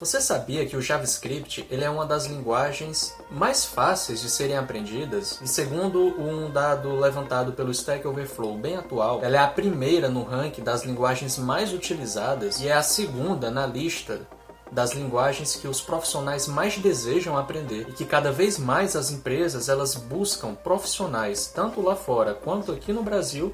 Você sabia que o JavaScript ele é uma das linguagens mais fáceis de serem aprendidas? E segundo um dado levantado pelo Stack Overflow bem atual, ela é a primeira no ranking das linguagens mais utilizadas e é a segunda na lista das linguagens que os profissionais mais desejam aprender e que cada vez mais as empresas elas buscam profissionais, tanto lá fora quanto aqui no Brasil,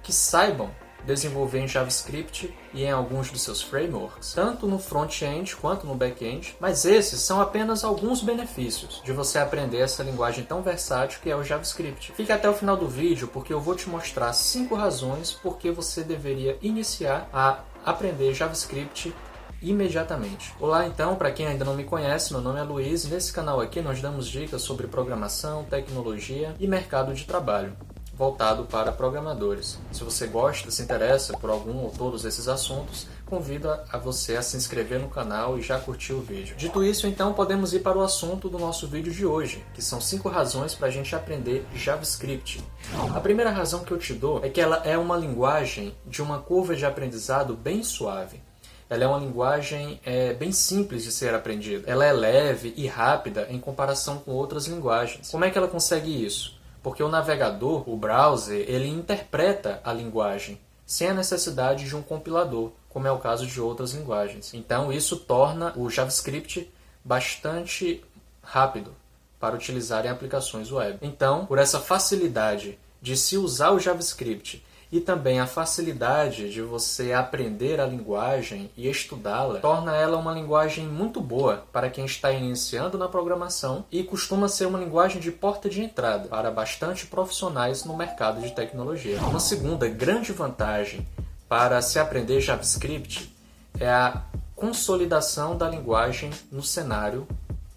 que saibam desenvolver em JavaScript e em alguns dos seus frameworks, tanto no front-end quanto no back-end, mas esses são apenas alguns benefícios de você aprender essa linguagem tão versátil que é o JavaScript. Fique até o final do vídeo porque eu vou te mostrar 5 razões por que você deveria iniciar a aprender JavaScript imediatamente. Olá então, para quem ainda não me conhece, meu nome é Luiz e nesse canal aqui nós damos dicas sobre programação, tecnologia e mercado de trabalho voltado para programadores. Se você gosta, se interessa por algum ou todos esses assuntos, convido a você a se inscrever no canal e já curtir o vídeo. Dito isso, então, podemos ir para o assunto do nosso vídeo de hoje, que são 5 razões para a gente aprender JavaScript. A primeira razão que eu te dou é que ela é uma linguagem de uma curva de aprendizado bem suave. Ela é uma linguagem bem simples de ser aprendida. Ela é leve e rápida em comparação com outras linguagens. Como é que ela consegue isso? Porque o navegador, o browser, ele interpreta a linguagem sem a necessidade de um compilador, como é o caso de outras linguagens. Então isso torna o JavaScript bastante rápido para utilizar em aplicações web. Então, por essa facilidade de se usar o JavaScript e também a facilidade de você aprender a linguagem e estudá-la, torna ela uma linguagem muito boa para quem está iniciando na programação e costuma ser uma linguagem de porta de entrada para bastante profissionais no mercado de tecnologia. Uma segunda grande vantagem para se aprender JavaScript é a consolidação da linguagem no cenário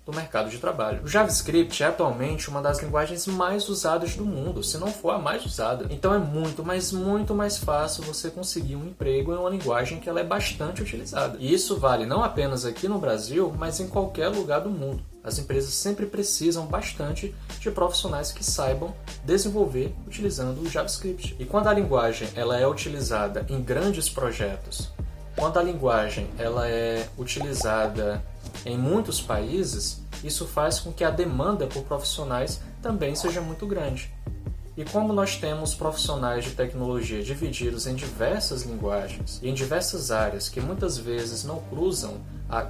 do mercado de trabalho. O JavaScript é atualmente uma das linguagens mais usadas do mundo, se não for a mais usada. Então é muito mais fácil você conseguir um emprego em uma linguagem que ela é bastante utilizada. E isso vale não apenas aqui no Brasil, mas em qualquer lugar do mundo. As empresas sempre precisam bastante de profissionais que saibam desenvolver utilizando o JavaScript. E quando a linguagem ela é utilizada em grandes projetos, quando a linguagem ela é utilizada em muitos países, isso faz com que a demanda por profissionais também seja muito grande. E como nós temos profissionais de tecnologia divididos em diversas linguagens e em diversas áreas que muitas vezes não cruzam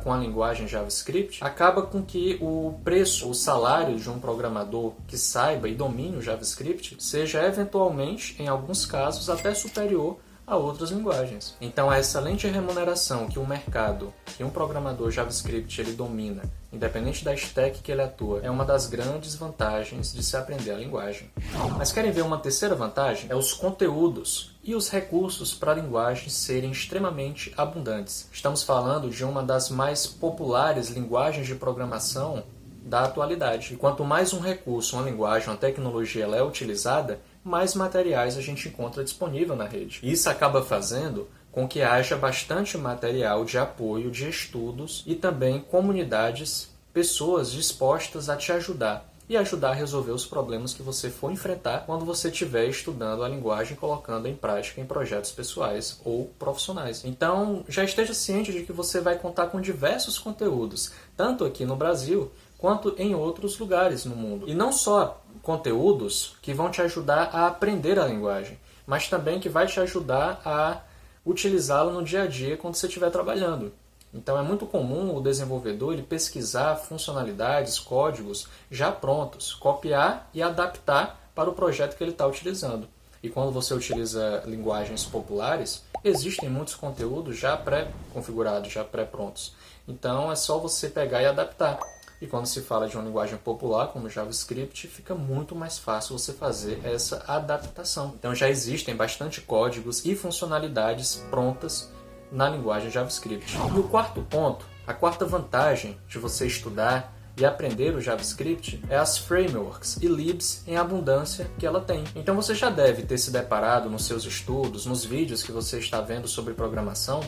com a linguagem JavaScript, acaba com que o preço, o salário de um programador que saiba e domine o JavaScript seja eventualmente, em alguns casos, até superior a outras linguagens. Então a excelente remuneração que o mercado, que um programador JavaScript ele domina, independente da stack que ele atua, é uma das grandes vantagens de se aprender a linguagem. Mas querem ver uma terceira vantagem? É os conteúdos e os recursos para a linguagem serem extremamente abundantes. Estamos falando de uma das mais populares linguagens de programação da atualidade. E quanto mais um recurso, uma linguagem, uma tecnologia ela é utilizada, mais materiais a gente encontra disponível na rede. Isso acaba fazendo com que haja bastante material de apoio, de estudos e também comunidades, pessoas dispostas a te ajudar e ajudar a resolver os problemas que você for enfrentar quando você estiver estudando a linguagem e colocando em prática em projetos pessoais ou profissionais. Então, já esteja ciente de que você vai contar com diversos conteúdos, tanto aqui no Brasil quanto em outros lugares no mundo. E não só conteúdos que vão te ajudar a aprender a linguagem, mas também que vai te ajudar a utilizá-la no dia a dia quando você estiver trabalhando. Então é muito comum o desenvolvedor ele pesquisar funcionalidades, códigos já prontos, copiar e adaptar para o projeto que ele está utilizando. E quando você utiliza linguagens populares, existem muitos conteúdos já pré-configurados, já pré-prontos. Então é só você pegar e adaptar. E quando se fala de uma linguagem popular, como JavaScript, fica muito mais fácil você fazer essa adaptação. Então já existem bastante códigos e funcionalidades prontas na linguagem JavaScript. E o quarto ponto, a quarta vantagem de você estudar e aprender o JavaScript é as frameworks e libs em abundância que ela tem. Então você já deve ter se deparado nos seus estudos, nos vídeos que você está vendo sobre programação,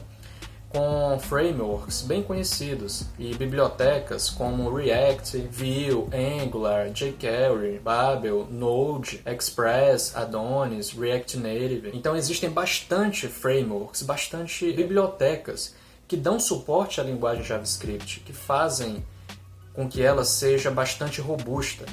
com frameworks bem conhecidos e bibliotecas como React, Vue, Angular, jQuery, Babel, Node, Express, Adonis, React Native. Então existem bastante frameworks, bastante bibliotecas que dão suporte à linguagem JavaScript, que fazem com que ela seja bastante robusta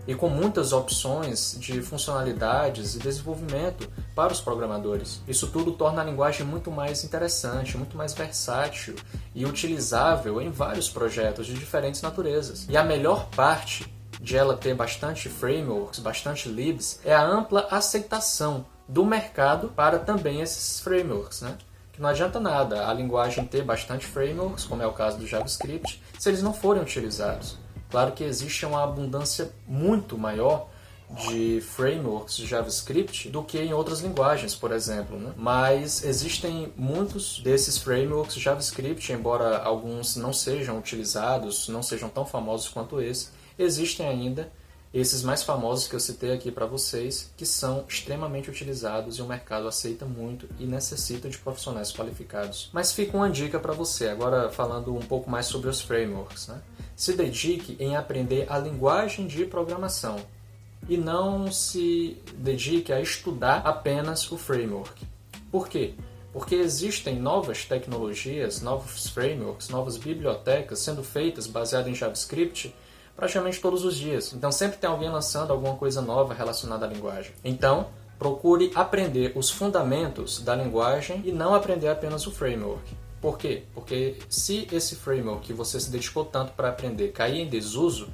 e com muitas opções de funcionalidades e desenvolvimento para os programadores. Isso tudo torna a linguagem muito mais interessante, muito mais versátil e utilizável em vários projetos de diferentes naturezas. E a melhor parte de ela ter bastante frameworks, bastante libs, é a ampla aceitação do mercado para também esses frameworks, né? Que não adianta nada a linguagem ter bastante frameworks, como é o caso do JavaScript, se eles não forem utilizados. Claro que existe uma abundância muito maior de frameworks de JavaScript do que em outras linguagens, por exemplo, né? Mas existem muitos desses frameworks de JavaScript, embora alguns não sejam utilizados, não sejam tão famosos quanto esse, existem ainda esses mais famosos que eu citei aqui para vocês, que são extremamente utilizados e o mercado aceita muito e necessita de profissionais qualificados. Mas fica uma dica para você, agora falando um pouco mais sobre os frameworks, né? Se dedique em aprender a linguagem de programação e não se dedique a estudar apenas o framework. Por quê? Porque existem novas tecnologias, novos frameworks, novas bibliotecas sendo feitas baseadas em JavaScript praticamente todos os dias. Então sempre tem alguém lançando alguma coisa nova relacionada à linguagem. Então, procure aprender os fundamentos da linguagem e não aprender apenas o framework. Por quê? Porque se esse framework que você se dedicou tanto para aprender cair em desuso,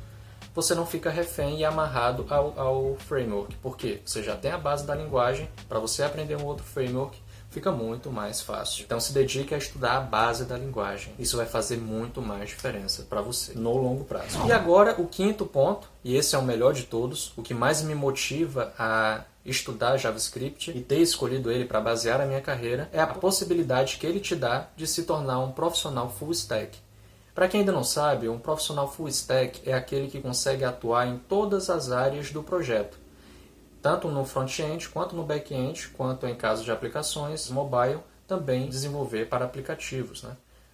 você não fica refém e amarrado ao framework. Por quê? Você já tem a base da linguagem, para você aprender um outro framework fica muito mais fácil. Então se dedique a estudar a base da linguagem. Isso vai fazer muito mais diferença para você no longo prazo. E agora o quinto ponto, e esse é o melhor de todos, o que mais me motiva a estudar JavaScript e ter escolhido ele para basear a minha carreira, é a possibilidade que ele te dá de se tornar um profissional full stack. Para quem ainda não sabe, um profissional full stack é aquele que consegue atuar em todas as áreas do projeto, tanto no front-end, quanto no back-end, quanto em caso de aplicações mobile, também desenvolver para aplicativos, né?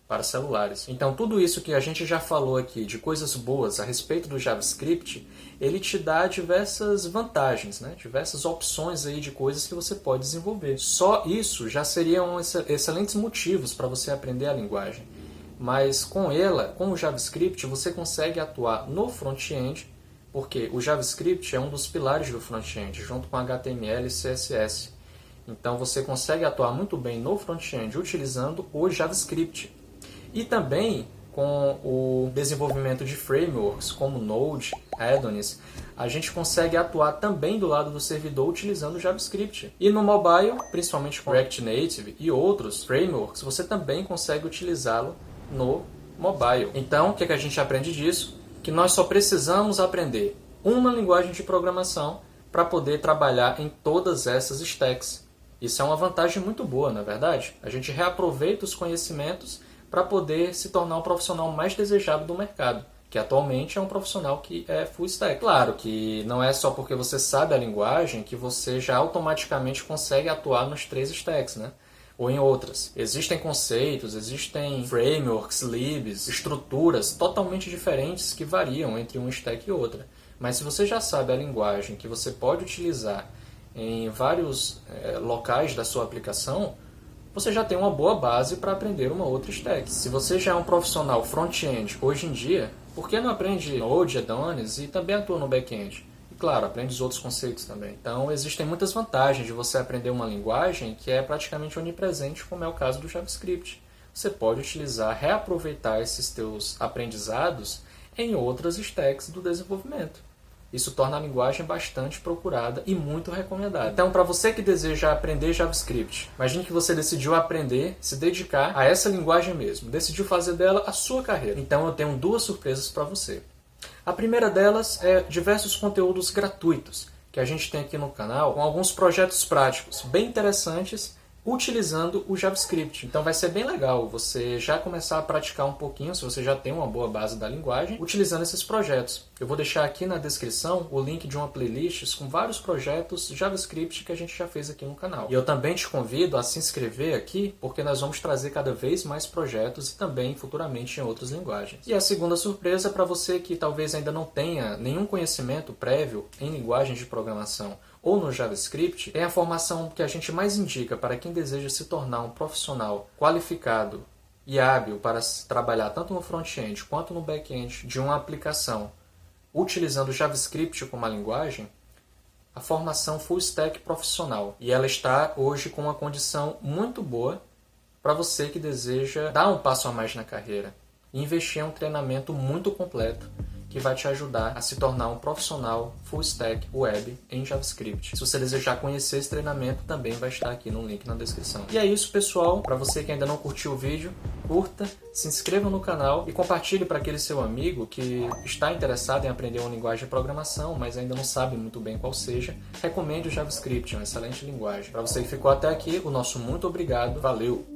Para celulares. Então tudo isso que a gente já falou aqui de coisas boas a respeito do JavaScript, ele te dá diversas vantagens, né? Diversas opções aí de coisas que você pode desenvolver. Só isso já seriam excelentes motivos para você aprender a linguagem. Mas com ela, com o JavaScript, você consegue atuar no front-end, porque o JavaScript é um dos pilares do front-end, junto com HTML e CSS. Então você consegue atuar muito bem no front-end utilizando o JavaScript. E também com o desenvolvimento de frameworks como Node, Adonis, a gente consegue atuar também do lado do servidor utilizando o JavaScript. E no mobile, principalmente com React Native e outros frameworks, você também consegue utilizá-lo no mobile. Então, o que a gente aprende disso? Que nós só precisamos aprender uma linguagem de programação para poder trabalhar em todas essas stacks. Isso é uma vantagem muito boa, não é verdade? A gente reaproveita os conhecimentos para poder se tornar um profissional mais desejado do mercado, que atualmente é um profissional que é full stack. Claro que não é só porque você sabe a linguagem que você já automaticamente consegue atuar nos 3 stacks, né? Ou em outras. Existem conceitos, existem frameworks, libs, estruturas totalmente diferentes que variam entre um stack e outra. Mas se você já sabe a linguagem que você pode utilizar em vários locais da sua aplicação, você já tem uma boa base para aprender uma outra stack. Se você já é um profissional front-end hoje em dia, por que não aprende Node, Adonis e também atua no back-end? E claro, aprende os outros conceitos também. Então existem muitas vantagens de você aprender uma linguagem que é praticamente onipresente, como é o caso do JavaScript. Você pode utilizar, reaproveitar esses teus aprendizados em outras stacks do desenvolvimento. Isso torna a linguagem bastante procurada e muito recomendada. Então, para você que deseja aprender JavaScript, imagine que você decidiu aprender, se dedicar a essa linguagem mesmo, decidiu fazer dela a sua carreira. Então, eu tenho 2 surpresas para você. A primeira delas é diversos conteúdos gratuitos que a gente tem aqui no canal, com alguns projetos práticos bem interessantes utilizando o JavaScript. Então vai ser bem legal você já começar a praticar um pouquinho, se você já tem uma boa base da linguagem, utilizando esses projetos. Eu vou deixar aqui na descrição o link de uma playlist com vários projetos JavaScript que a gente já fez aqui no canal. E eu também te convido a se inscrever aqui, porque nós vamos trazer cada vez mais projetos e também futuramente em outras linguagens. E a segunda surpresa para você que talvez ainda não tenha nenhum conhecimento prévio em linguagens de programação ou no JavaScript, tem a formação que a gente mais indica para quem deseja se tornar um profissional qualificado e hábil para trabalhar tanto no front-end quanto no back-end de uma aplicação utilizando JavaScript como a linguagem, a formação Full Stack profissional. E ela está hoje com uma condição muito boa para você que deseja dar um passo a mais na carreira e investir em um treinamento muito completo que vai te ajudar a se tornar um profissional Full Stack Web em JavaScript. Se você desejar conhecer esse treinamento, também vai estar aqui no link na descrição. E é isso, pessoal. Para você que ainda não curtiu o vídeo, curta, se inscreva no canal e compartilhe para aquele seu amigo que está interessado em aprender uma linguagem de programação, mas ainda não sabe muito bem qual seja. Recomende o JavaScript, é uma excelente linguagem. Para você que ficou até aqui, o nosso muito obrigado. Valeu!